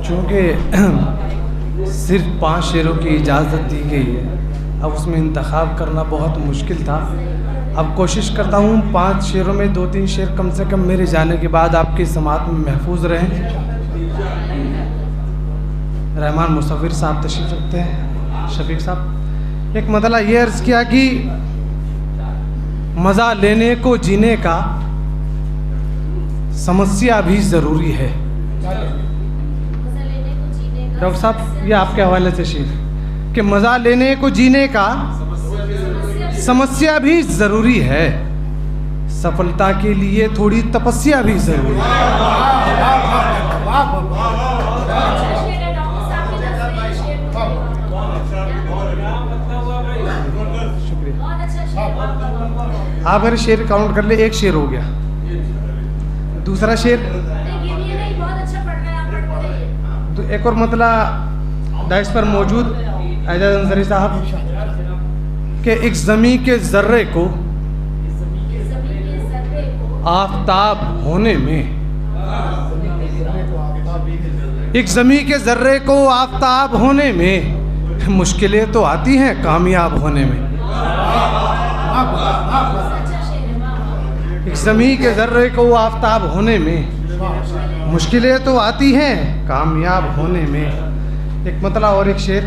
चूँकि सिर्फ 5 शेरों की इजाज़त दी गई है, अब उसमें इंतखाब करना बहुत मुश्किल था। अब कोशिश करता हूँ 5 शेरों में 2-3 शेर कम से कम मेरे जाने के बाद आपकी समात में महफूज रहें। रहमान मुसव्विर साहब तशरीफ़ रखते हैं। शफीक साहब, एक मतला ये अर्ज़ किया कि मज़ा लेने को जीने का समस्या भी ज़रूरी है। डॉक्टर साहब, ये आपके हवाले से शेर कि मज़ा लेने को जीने का समस्या भी ज़रूरी है, सफलता के लिए थोड़ी तपस्या भी ज़रूरी है। आप मेरे शेर काउंट कर ले, एक शेर हो गया। दूसरा शेर, एक और मतला डाइस पर मौजूद एजाज अंसारी साहब कि एक ज़मी के ज़र्रे को आफ़ताब होने में, एक ज़मी के ज़र्रे को आफ़ताब होने में मुश्किलें तो आती हैं कामयाब होने में। एक ज़मी के ज़र्रे को आफ़ताब होने में मुश्किलें तो आती हैं कामयाब होने में। एक मतला और एक शेर,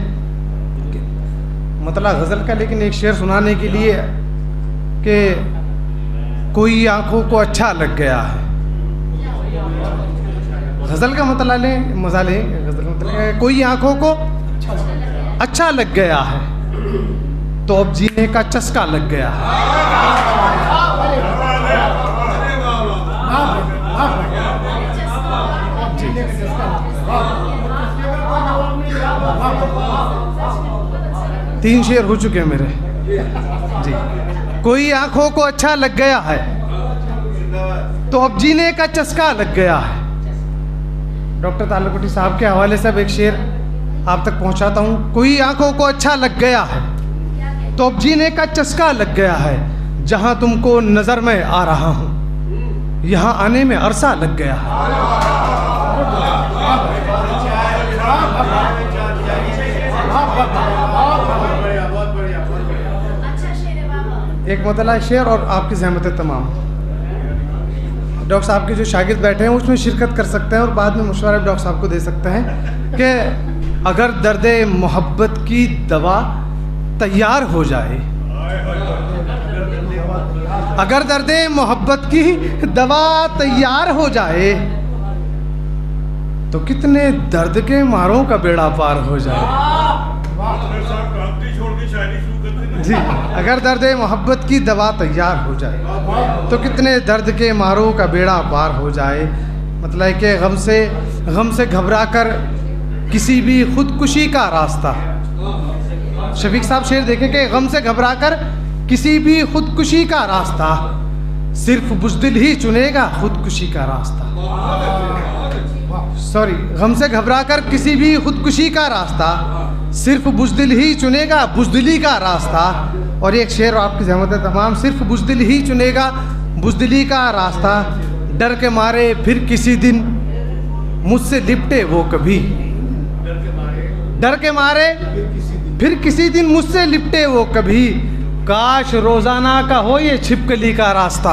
मतला गज़ल का, लेकिन एक शेर सुनाने के लिए कि कोई आंखों को अच्छा लग गया है। गज़ल का मतला लें, मज़ा लें। गज़ल का मतलब कोई आंखों को अच्छा लग गया है तो अब जीने का चस्का लग गया है। तीन शेर हो चुके हैं मेरे जी। कोई आंखों को अच्छा लग गया है तो अब जीने का चस्का लग गया है। डॉक्टर तालुकोटी साहब के हवाले से अब एक शेर आप तक पहुंचाता हूं। कोई आंखों को अच्छा लग गया है तो अब जीने का चस्का लग गया है, जहां तुमको नजर में आ रहा हूं यहां आने में अरसा लग गया है। एक मतला शेर और आपकी ज़हमत तमाम। डॉक्टर साहब के जो शागिर्द बैठे हैं उसमें शिरकत कर सकते हैं और बाद में मशवरा डॉक्टर साहब को दे सकते हैं कि अगर दर्द मोहब्बत की दवा तैयार हो जाए, अगर दर्द मोहब्बत की दवा तैयार हो जाए तो कितने दर्द के मारों का बेड़ा पार हो जाए। जी, अगर दर्द मोहब्बत की दवा तैयार हो जाए तो कितने दर्द के मारों का बेड़ा पार हो जाए। मतलब कि गम से घबरा कर किसी भी खुदकुशी का रास्ता। शफीक साहब शेर देखें कि गम से घबरा कर किसी भी खुदकुशी का रास्ता, सिर्फ बुज़दिल ही चुनेगा खुदकुशी का रास्ता। सॉरी, गम से घबरा कर किसी भी खुदकुशी का रास्ता, सिर्फ बुज़दिल ही चुनेगा बुज़दिली का रास्ता। और एक शेर आपकी ज़हमत तमाम, सिर्फ बुज़दिल ही चुनेगा बुज़दिली का रास्ता, डर के मारे फिर किसी दिन मुझसे लिपटे वो कभी, डर के मारे फिर किसी दिन मुझसे लिपटे वो कभी, काश रोज़ाना का हो ये छिपकली का रास्ता।